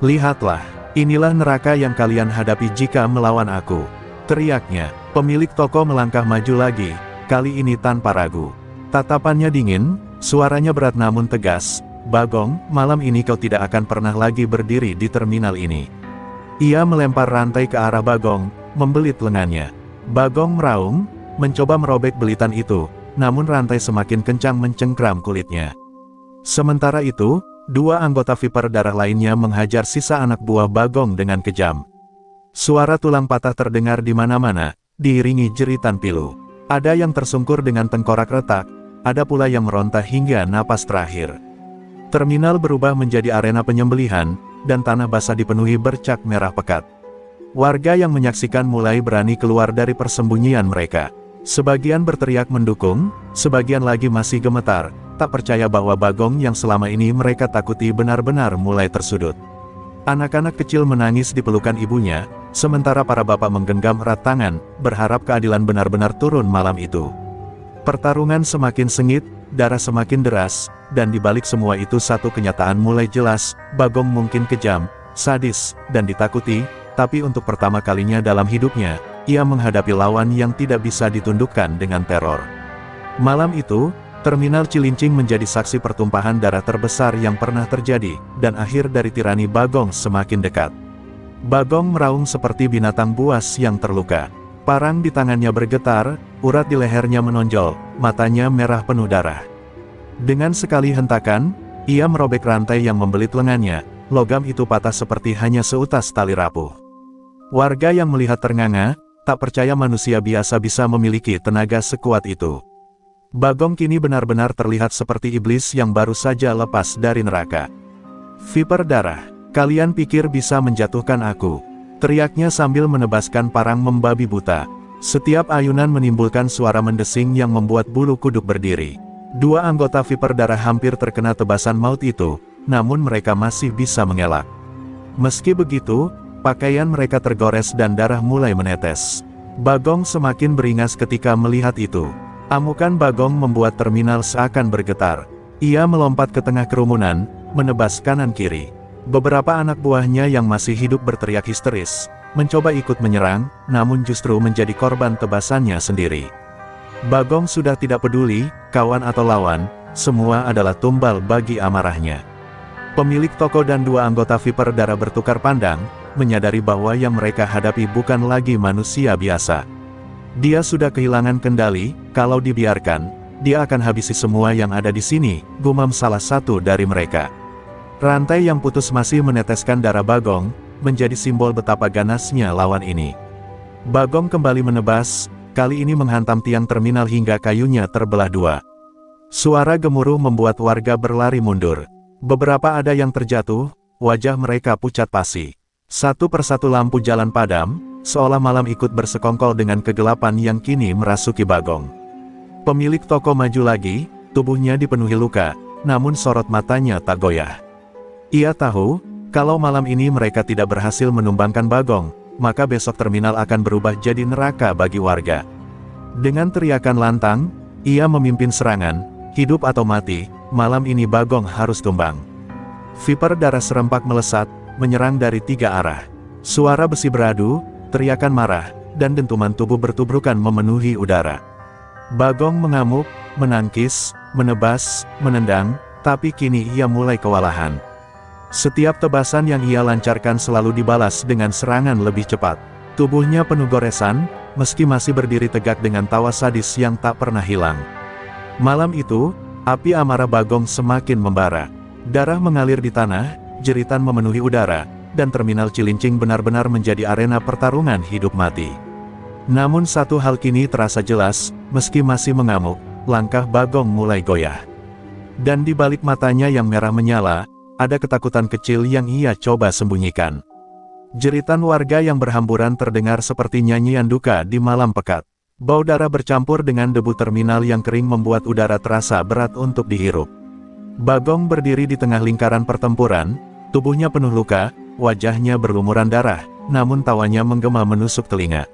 "Lihatlah, inilah neraka yang kalian hadapi jika melawan aku," teriaknya. Pemilik toko melangkah maju lagi, kali ini tanpa ragu. Tatapannya dingin, suaranya berat namun tegas. "Bagong, malam ini kau tidak akan pernah lagi berdiri di terminal ini." Ia melempar rantai ke arah Bagong, membelit lengannya. Bagong meraung, mencoba merobek belitan itu, namun rantai semakin kencang mencengkram kulitnya. Sementara itu, dua anggota Viper darah lainnya menghajar sisa anak buah Bagong dengan kejam. Suara tulang patah terdengar di mana-mana, diiringi jeritan pilu. Ada yang tersungkur dengan tengkorak retak, ada pula yang meronta hingga napas terakhir. Terminal berubah menjadi arena penyembelihan, dan tanah basah dipenuhi bercak merah pekat. Warga yang menyaksikan mulai berani keluar dari persembunyian mereka. Sebagian berteriak mendukung, sebagian lagi masih gemetar, tak percaya bahwa Bagong yang selama ini mereka takuti benar-benar mulai tersudut. Anak-anak kecil menangis di pelukan ibunya, sementara para bapak menggenggam erat tangan, berharap keadilan benar-benar turun malam itu. Pertarungan semakin sengit, darah semakin deras, dan di balik semua itu satu kenyataan mulai jelas, Bagong mungkin kejam, sadis, dan ditakuti, tapi untuk pertama kalinya dalam hidupnya, ia menghadapi lawan yang tidak bisa ditundukkan dengan teror. Malam itu, Terminal Cilincing menjadi saksi pertumpahan darah terbesar yang pernah terjadi, dan akhir dari tirani Bagong semakin dekat. Bagong meraung seperti binatang buas yang terluka. Parang di tangannya bergetar, urat di lehernya menonjol, matanya merah penuh darah. Dengan sekali hentakan, ia merobek rantai yang membelit lengannya, logam itu patah seperti hanya seutas tali rapuh. Warga yang melihat ternganga, tak percaya manusia biasa bisa memiliki tenaga sekuat itu. Bagong kini benar-benar terlihat seperti iblis yang baru saja lepas dari neraka. "Viper darah, kalian pikir bisa menjatuhkan aku?" teriaknya sambil menebaskan parang membabi buta. Setiap ayunan menimbulkan suara mendesing yang membuat bulu kuduk berdiri. Dua anggota Viper darah hampir terkena tebasan maut itu, namun mereka masih bisa mengelak. Meski begitu, pakaian mereka tergores dan darah mulai menetes. Bagong semakin beringas ketika melihat itu. Amukan Bagong membuat terminal seakan bergetar. Ia melompat ke tengah kerumunan, menebas kanan-kiri. Beberapa anak buahnya yang masih hidup berteriak histeris, mencoba ikut menyerang, namun justru menjadi korban tebasannya sendiri. Bagong sudah tidak peduli, kawan atau lawan, semua adalah tumbal bagi amarahnya. Pemilik toko dan dua anggota Viper darah bertukar pandang, menyadari bahwa yang mereka hadapi bukan lagi manusia biasa. Dia sudah kehilangan kendali, kalau dibiarkan, dia akan habisi semua yang ada di sini, gumam salah satu dari mereka. Rantai yang putus masih meneteskan darah Bagong, menjadi simbol betapa ganasnya lawan ini. Bagong kembali menebas, kali ini menghantam tiang terminal hingga kayunya terbelah dua. Suara gemuruh membuat warga berlari mundur. Beberapa ada yang terjatuh, wajah mereka pucat pasi. Satu persatu lampu jalan padam, seolah malam ikut bersekongkol dengan kegelapan yang kini merasuki Bagong. Pemilik toko maju lagi, tubuhnya dipenuhi luka, namun sorot matanya tak goyah. Ia tahu, kalau malam ini mereka tidak berhasil menumbangkan Bagong, maka besok terminal akan berubah jadi neraka bagi warga. Dengan teriakan lantang, ia memimpin serangan, hidup atau mati, malam ini Bagong harus tumbang. Viper darah serempak melesat, menyerang dari tiga arah. Suara besi beradu, teriakan marah, dan dentuman tubuh bertubrukan memenuhi udara. Bagong mengamuk, menangkis, menebas, menendang, tapi kini ia mulai kewalahan. Setiap tebasan yang ia lancarkan selalu dibalas dengan serangan lebih cepat. Tubuhnya penuh goresan, meski masih berdiri tegak dengan tawa sadis yang tak pernah hilang. Malam itu, api amarah Bagong semakin membara. Darah mengalir di tanah, jeritan memenuhi udara, dan terminal Cilincing benar-benar menjadi arena pertarungan hidup mati. Namun satu hal kini terasa jelas, meski masih mengamuk, langkah Bagong mulai goyah. Dan di balik matanya yang merah menyala, ada ketakutan kecil yang ia coba sembunyikan. Jeritan warga yang berhamburan terdengar seperti nyanyian duka di malam pekat. Bau darah bercampur dengan debu terminal yang kering membuat udara terasa berat untuk dihirup. Bagong berdiri di tengah lingkaran pertempuran, tubuhnya penuh luka, wajahnya berlumuran darah, namun tawanya menggema menusuk telinga.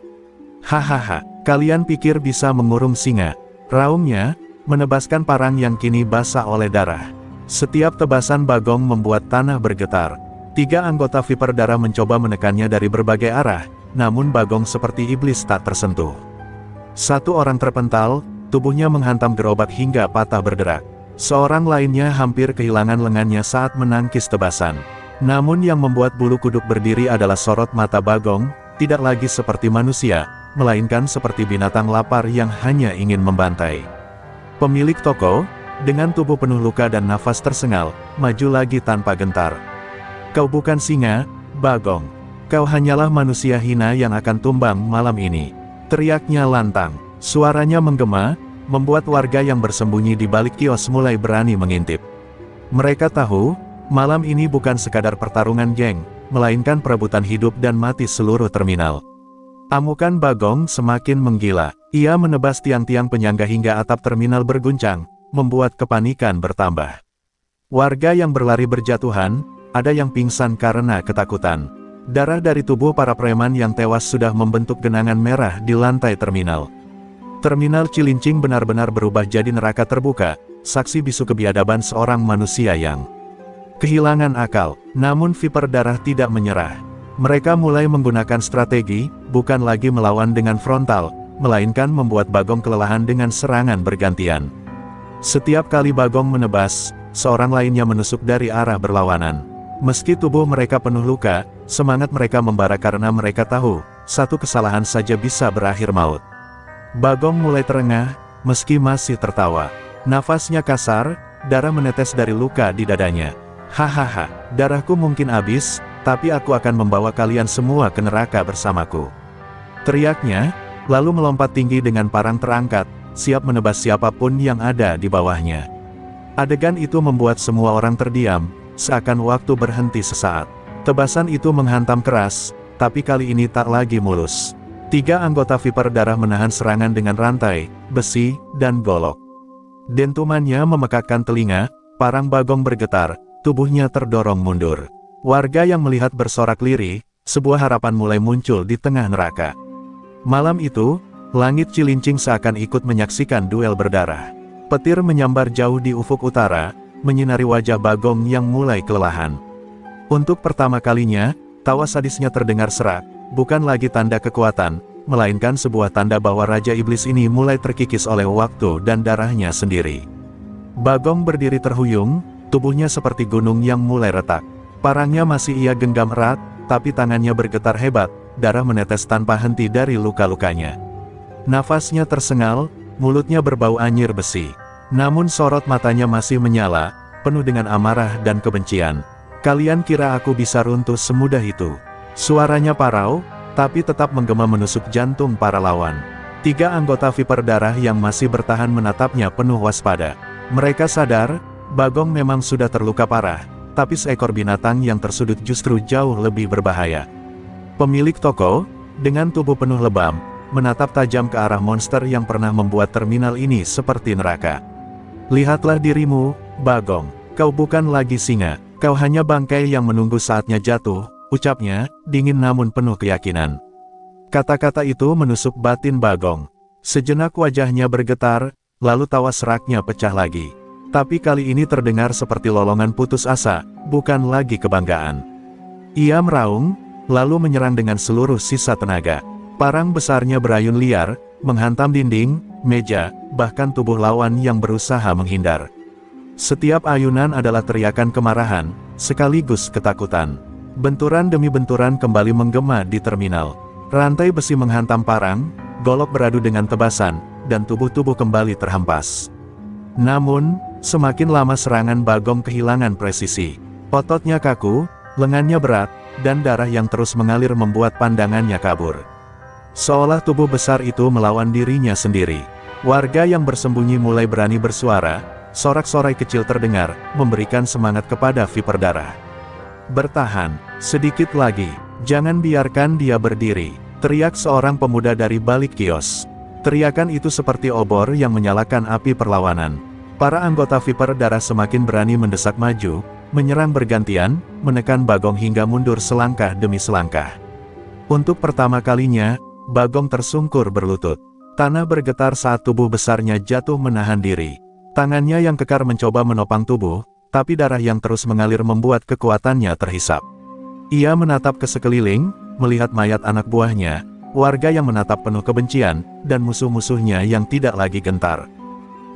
Hahaha, kalian pikir bisa mengurung singa? Raungnya, menebaskan parang yang kini basah oleh darah. Setiap tebasan Bagong membuat tanah bergetar. 3 anggota Viper Darah mencoba menekannya dari berbagai arah, namun Bagong seperti iblis tak tersentuh. 1 orang terpental, tubuhnya menghantam gerobak hingga patah berderak. Seorang lainnya hampir kehilangan lengannya saat menangkis tebasan. Namun yang membuat bulu kuduk berdiri adalah sorot mata Bagong, tidak lagi seperti manusia, melainkan seperti binatang lapar yang hanya ingin membantai. Pemilik toko, dengan tubuh penuh luka dan nafas tersengal, maju lagi tanpa gentar. Kau bukan singa, Bagong. Kau hanyalah manusia hina yang akan tumbang malam ini. Teriaknya lantang. Suaranya menggema, membuat warga yang bersembunyi di balik kios mulai berani mengintip. Mereka tahu, malam ini bukan sekadar pertarungan geng, melainkan perebutan hidup dan mati seluruh terminal. Amukan Bagong semakin menggila. Ia menebas tiang-tiang penyangga hingga atap terminal berguncang, membuat kepanikan bertambah. Warga yang berlari berjatuhan, ada yang pingsan karena ketakutan. Darah dari tubuh para preman yang tewas sudah membentuk genangan merah di lantai terminal. Terminal Cilincing benar-benar berubah jadi neraka terbuka, saksi bisu kebiadaban seorang manusia yang kehilangan akal. Namun Viper Darah tidak menyerah. Mereka mulai menggunakan strategi, bukan lagi melawan dengan frontal, melainkan membuat Bagong kelelahan dengan serangan bergantian. Setiap kali Bagong menebas, seorang lainnya menusuk dari arah berlawanan. Meski tubuh mereka penuh luka, semangat mereka membara karena mereka tahu, satu kesalahan saja bisa berakhir maut. Bagong mulai terengah, meski masih tertawa. Nafasnya kasar, darah menetes dari luka di dadanya. Hahaha, darahku mungkin habis, tapi aku akan membawa kalian semua ke neraka bersamaku. Teriaknya, lalu melompat tinggi dengan parang terangkat, siap menebas siapapun yang ada di bawahnya. Adegan itu membuat semua orang terdiam, seakan waktu berhenti sesaat. Tebasan itu menghantam keras, tapi kali ini tak lagi mulus. 3 anggota Viper Darah menahan serangan dengan rantai, besi, dan golok. Dentumannya memekakkan telinga, parang Bagong bergetar, tubuhnya terdorong mundur. Warga yang melihat bersorak lirih, sebuah harapan mulai muncul di tengah neraka. Malam itu, langit Cilincing seakan ikut menyaksikan duel berdarah. Petir menyambar jauh di ufuk utara, menyinari wajah Bagong yang mulai kelelahan. Untuk pertama kalinya, tawa sadisnya terdengar serak, bukan lagi tanda kekuatan, melainkan sebuah tanda bahwa Raja Iblis ini mulai terkikis oleh waktu dan darahnya sendiri. Bagong berdiri terhuyung, tubuhnya seperti gunung yang mulai retak. Parangnya masih ia genggam erat, tapi tangannya bergetar hebat, darah menetes tanpa henti dari luka-lukanya. Nafasnya tersengal, mulutnya berbau anyir besi. Namun sorot matanya masih menyala, penuh dengan amarah dan kebencian. Kalian kira aku bisa runtuh semudah itu? Suaranya parau, tapi tetap menggema menusuk jantung para lawan. 3 anggota Viper Darah yang masih bertahan menatapnya penuh waspada. Mereka sadar, Bagong memang sudah terluka parah, tapi seekor binatang yang tersudut justru jauh lebih berbahaya. Pemilik toko, dengan tubuh penuh lebam, menatap tajam ke arah monster yang pernah membuat terminal ini seperti neraka. Lihatlah dirimu, Bagong, kau bukan lagi singa, kau hanya bangkai yang menunggu saatnya jatuh, ucapnya, dingin namun penuh keyakinan. Kata-kata itu menusuk batin Bagong. Sejenak wajahnya bergetar, lalu tawa seraknya pecah lagi. Tapi kali ini terdengar seperti lolongan putus asa, bukan lagi kebanggaan. Ia meraung, lalu menyerang dengan seluruh sisa tenaga. Parang besarnya berayun liar, menghantam dinding, meja, bahkan tubuh lawan yang berusaha menghindar. Setiap ayunan adalah teriakan kemarahan, sekaligus ketakutan. Benturan demi benturan kembali menggema di terminal. Rantai besi menghantam parang, golok beradu dengan tebasan, dan tubuh-tubuh kembali terhempas. Namun, semakin lama serangan Bagong kehilangan presisi. Ototnya kaku, lengannya berat, dan darah yang terus mengalir membuat pandangannya kabur. Seolah tubuh besar itu melawan dirinya sendiri. Warga yang bersembunyi mulai berani bersuara, Sorak-sorai kecil terdengar, memberikan semangat kepada Viper Darah. "Bertahan, sedikit lagi, jangan biarkan dia berdiri," teriak seorang pemuda dari balik kios. Teriakan itu seperti obor yang menyalakan api perlawanan. Para anggota Viper Darah semakin berani mendesak maju, menyerang bergantian, menekan Bagong hingga mundur selangkah demi selangkah. Untuk pertama kalinya, Bagong tersungkur berlutut. Tanah bergetar saat tubuh besarnya jatuh menahan diri. Tangannya yang kekar mencoba menopang tubuh, tapi darah yang terus mengalir membuat kekuatannya terhisap. Ia menatap ke sekeliling, melihat mayat anak buahnya, warga yang menatap penuh kebencian, dan musuh-musuhnya yang tidak lagi gentar.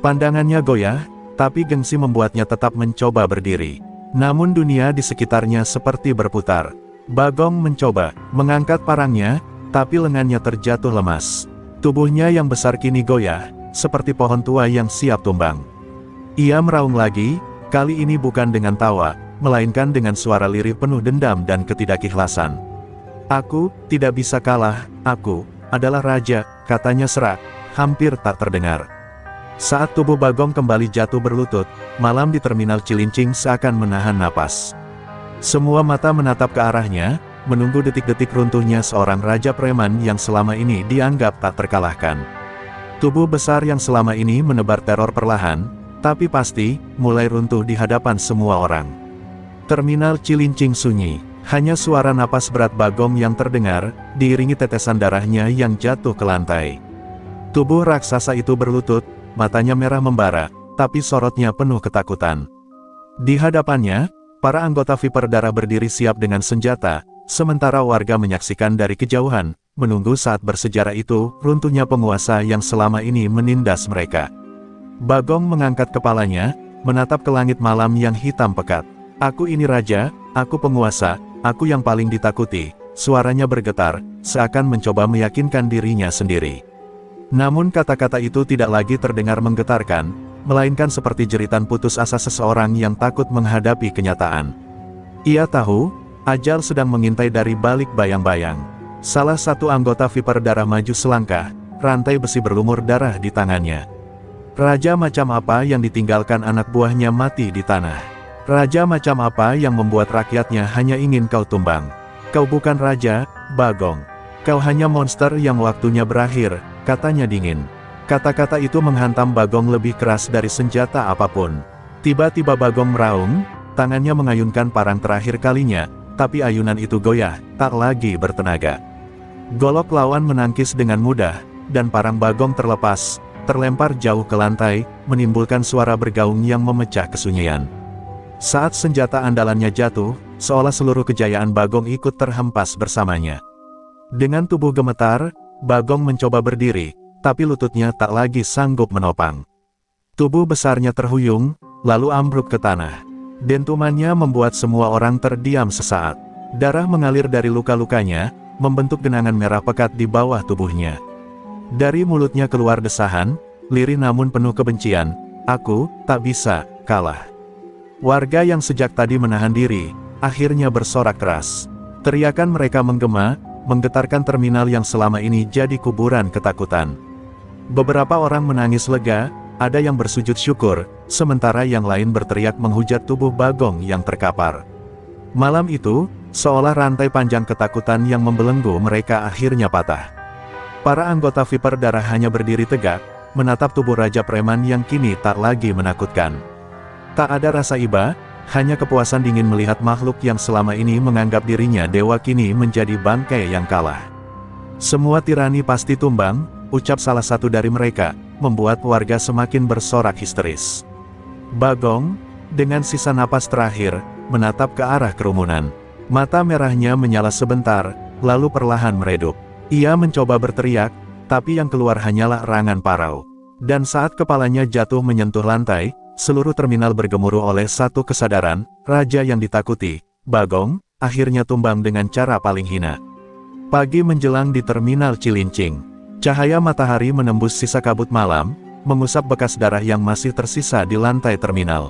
Pandangannya goyah, tapi gengsi membuatnya tetap mencoba berdiri. Namun dunia di sekitarnya seperti berputar. Bagong mencoba mengangkat parangnya, tapi lengannya terjatuh lemas. Tubuhnya yang besar kini goyah, seperti pohon tua yang siap tumbang. Ia meraung lagi, kali ini bukan dengan tawa, melainkan dengan suara lirih penuh dendam dan ketidakikhlasan. "Aku tidak bisa kalah, aku adalah raja," katanya serak, hampir tak terdengar. Saat tubuh Bagong kembali jatuh berlutut, malam di terminal Cilincing seakan menahan napas. Semua mata menatap ke arahnya, menunggu detik-detik runtuhnya seorang raja preman yang selama ini dianggap tak terkalahkan. Tubuh besar yang selama ini menebar teror perlahan, tapi pasti, mulai runtuh di hadapan semua orang. Terminal Cilincing sunyi, hanya suara napas berat Bagong yang terdengar, diiringi tetesan darahnya yang jatuh ke lantai. Tubuh raksasa itu berlutut, matanya merah membara, tapi sorotnya penuh ketakutan. Di hadapannya, para anggota Viper Darah berdiri siap dengan senjata, sementara warga menyaksikan dari kejauhan, menunggu saat bersejarah itu, runtuhnya penguasa yang selama ini menindas mereka. Bagong mengangkat kepalanya, menatap ke langit malam yang hitam pekat. "Aku ini raja, aku penguasa, aku yang paling ditakuti," suaranya bergetar, seakan mencoba meyakinkan dirinya sendiri. Namun kata-kata itu tidak lagi terdengar menggetarkan, melainkan seperti jeritan putus asa seseorang yang takut menghadapi kenyataan. Ia tahu, ajal sedang mengintai dari balik bayang-bayang. Salah satu anggota Viper Darah maju selangkah, rantai besi berlumur darah di tangannya. Raja macam apa yang ditinggalkan anak buahnya mati di tanah? Raja macam apa yang membuat rakyatnya hanya ingin kau tumbang? Kau bukan raja, Bagong. Kau hanya monster yang waktunya berakhir, katanya dingin. Kata-kata itu menghantam Bagong lebih keras dari senjata apapun. Tiba-tiba Bagong meraung, tangannya mengayunkan parang terakhir kalinya, tapi ayunan itu goyah, tak lagi bertenaga. Golok lawan menangkis dengan mudah, dan parang Bagong terlepas, terlempar jauh ke lantai, menimbulkan suara bergaung yang memecah kesunyian. Saat senjata andalannya jatuh, seolah seluruh kejayaan Bagong ikut terhempas bersamanya. Dengan tubuh gemetar, Bagong mencoba berdiri, tapi lututnya tak lagi sanggup menopang. Tubuh besarnya terhuyung, lalu ambruk ke tanah. Dentumannya membuat semua orang terdiam sesaat. Darah mengalir dari luka-lukanya, membentuk genangan merah pekat di bawah tubuhnya. Dari mulutnya keluar desahan, lirih namun penuh kebencian, "Aku tak bisa kalah." Warga yang sejak tadi menahan diri, akhirnya bersorak keras. Teriakan mereka menggema, menggetarkan terminal yang selama ini jadi kuburan ketakutan. Beberapa orang menangis lega, ada yang bersujud syukur, sementara yang lain berteriak menghujat tubuh Bagong yang terkapar. Malam itu, seolah rantai panjang ketakutan yang membelenggu mereka akhirnya patah. Para anggota Viper Darah hanya berdiri tegak, menatap tubuh Raja Preman yang kini tak lagi menakutkan. Tak ada rasa iba, hanya kepuasan dingin melihat makhluk yang selama ini menganggap dirinya dewa kini menjadi bangkai yang kalah. "Semua tirani pasti tumbang," ucap salah satu dari mereka, membuat warga semakin bersorak histeris. Bagong, dengan sisa napas terakhir, menatap ke arah kerumunan. Mata merahnya menyala sebentar, lalu perlahan meredup. Ia mencoba berteriak, tapi yang keluar hanyalah erangan parau. Dan saat kepalanya jatuh menyentuh lantai, seluruh terminal bergemuruh oleh satu kesadaran, raja yang ditakuti, Bagong, akhirnya tumbang dengan cara paling hina. Pagi menjelang di terminal Cilincing. Cahaya matahari menembus sisa kabut malam, mengusap bekas darah yang masih tersisa di lantai terminal.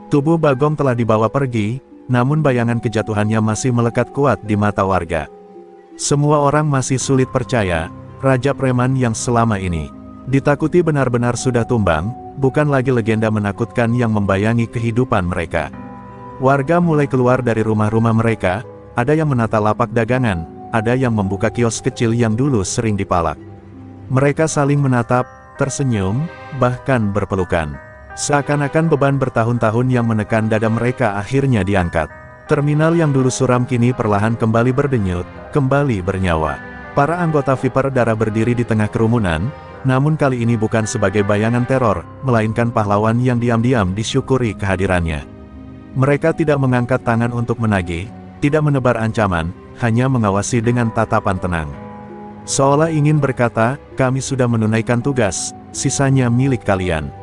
Tubuh Bagong telah dibawa pergi, namun bayangan kejatuhannya masih melekat kuat di mata warga. Semua orang masih sulit percaya, Raja Preman yang selama ini ditakuti benar-benar sudah tumbang, bukan lagi legenda menakutkan yang membayangi kehidupan mereka. Warga mulai keluar dari rumah-rumah mereka, ada yang menata lapak dagangan, ada yang membuka kios kecil yang dulu sering dipalak. Mereka saling menatap, tersenyum, bahkan berpelukan. Seakan-akan beban bertahun-tahun yang menekan dada mereka akhirnya diangkat. Terminal yang dulu suram kini perlahan kembali berdenyut, kembali bernyawa. Para anggota Viper Darah berdiri di tengah kerumunan, namun kali ini bukan sebagai bayangan teror, melainkan pahlawan yang diam-diam disyukuri kehadirannya. Mereka tidak mengangkat tangan untuk menagih, tidak menebar ancaman, hanya mengawasi dengan tatapan tenang. Seolah ingin berkata, kami sudah menunaikan tugas, sisanya milik kalian.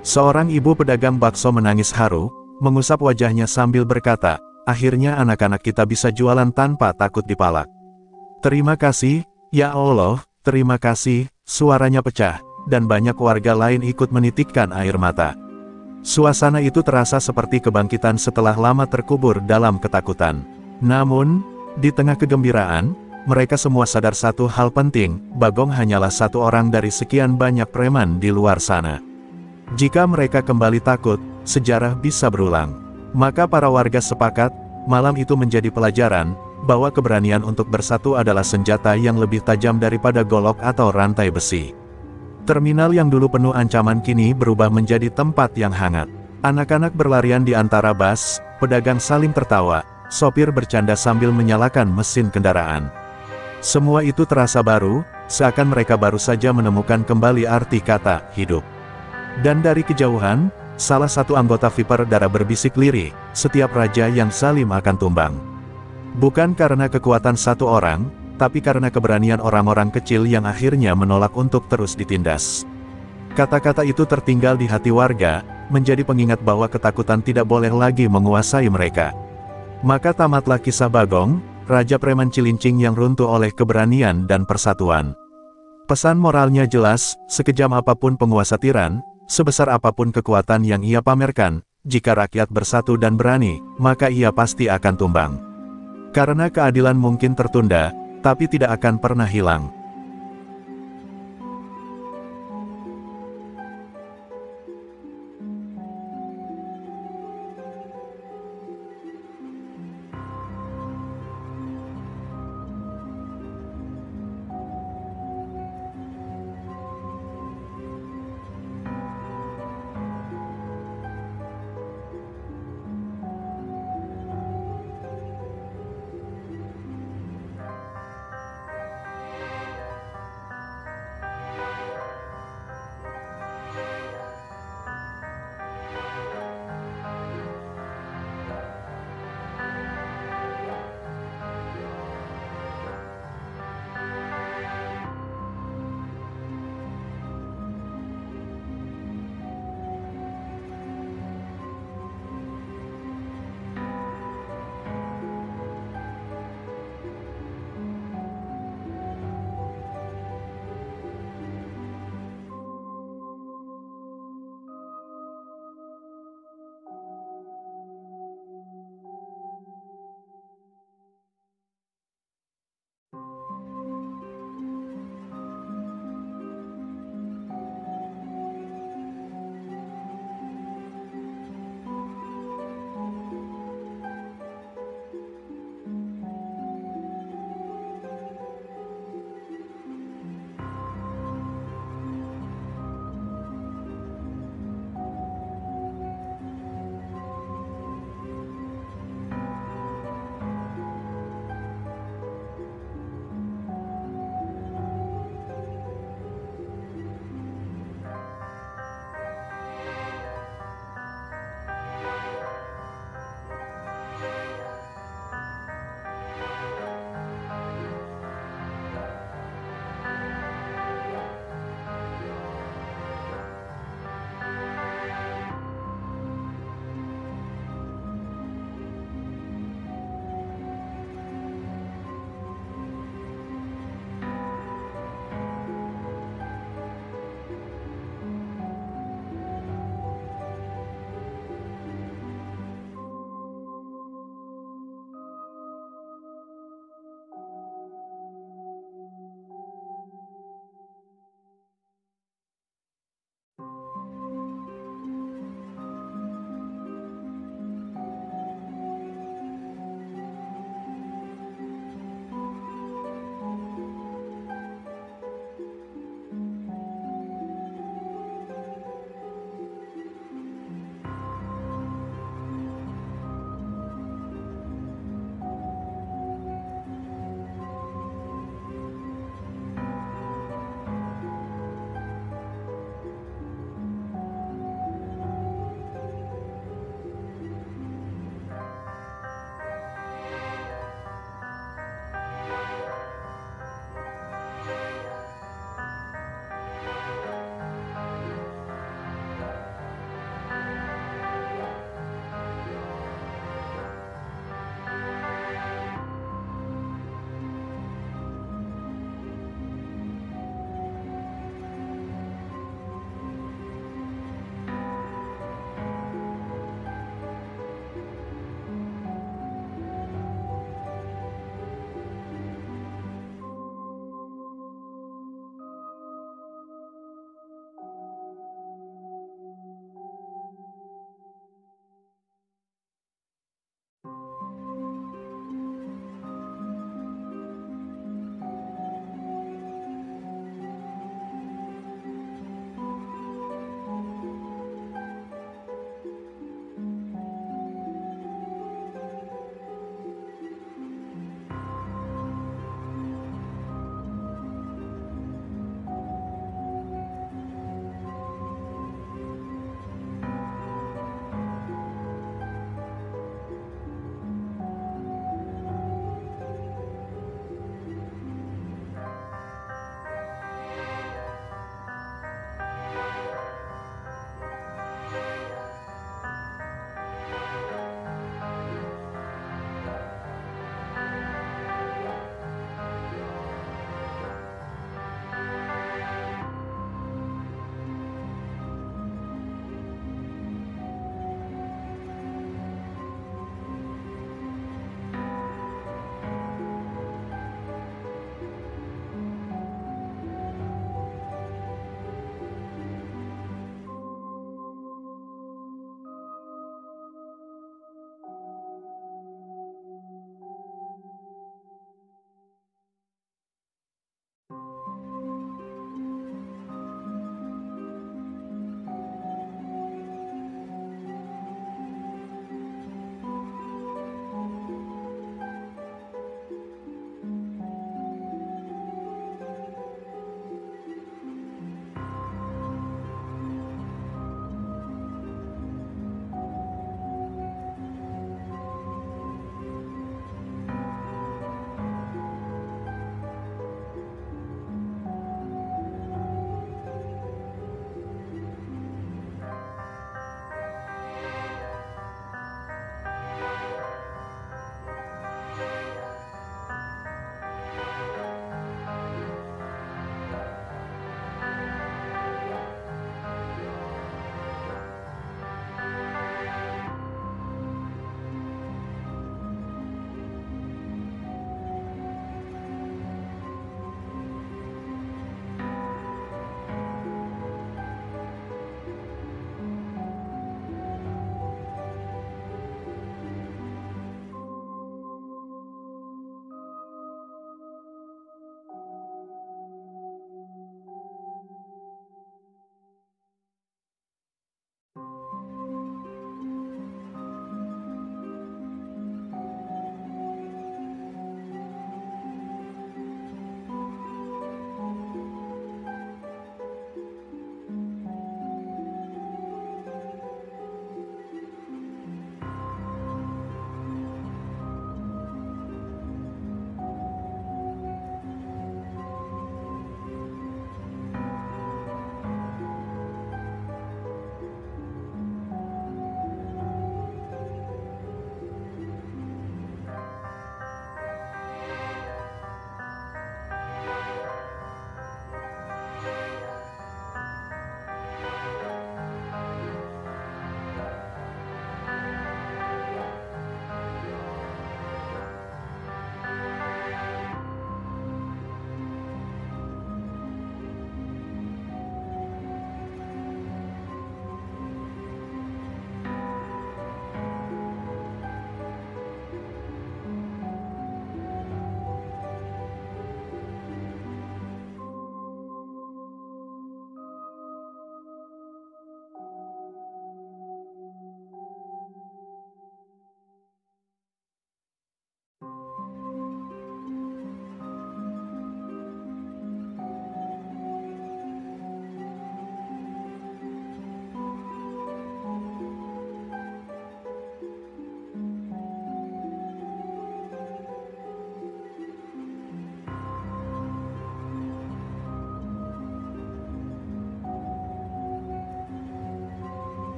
Seorang ibu pedagang bakso menangis haru, mengusap wajahnya sambil berkata, akhirnya anak-anak kita bisa jualan tanpa takut dipalak. Terima kasih, ya Allah, terima kasih, suaranya pecah, dan banyak warga lain ikut menitikkan air mata. Suasana itu terasa seperti kebangkitan setelah lama terkubur dalam ketakutan. Namun, di tengah kegembiraan, mereka semua sadar satu hal penting, Bagong hanyalah satu orang dari sekian banyak preman di luar sana. Jika mereka kembali takut, sejarah bisa berulang. Maka para warga sepakat, malam itu menjadi pelajaran, bahwa keberanian untuk bersatu adalah senjata yang lebih tajam daripada golok atau rantai besi. Terminal yang dulu penuh ancaman kini berubah menjadi tempat yang hangat. Anak-anak berlarian di antara bas, pedagang saling tertawa, sopir bercanda sambil menyalakan mesin kendaraan. Semua itu terasa baru, seakan mereka baru saja menemukan kembali arti kata hidup. Dan dari kejauhan, salah satu anggota Viper Darah berbisik lirih, setiap raja yang zalim akan tumbang. Bukan karena kekuatan satu orang, tapi karena keberanian orang-orang kecil yang akhirnya menolak untuk terus ditindas. Kata-kata itu tertinggal di hati warga, menjadi pengingat bahwa ketakutan tidak boleh lagi menguasai mereka. Maka tamatlah kisah Bagong, Raja Preman Cilincing yang runtuh oleh keberanian dan persatuan. Pesan moralnya jelas, sekejam apapun penguasa tiran, sebesar apapun kekuatan yang ia pamerkan, jika rakyat bersatu dan berani, maka ia pasti akan tumbang. Karena keadilan mungkin tertunda, tapi tidak akan pernah hilang.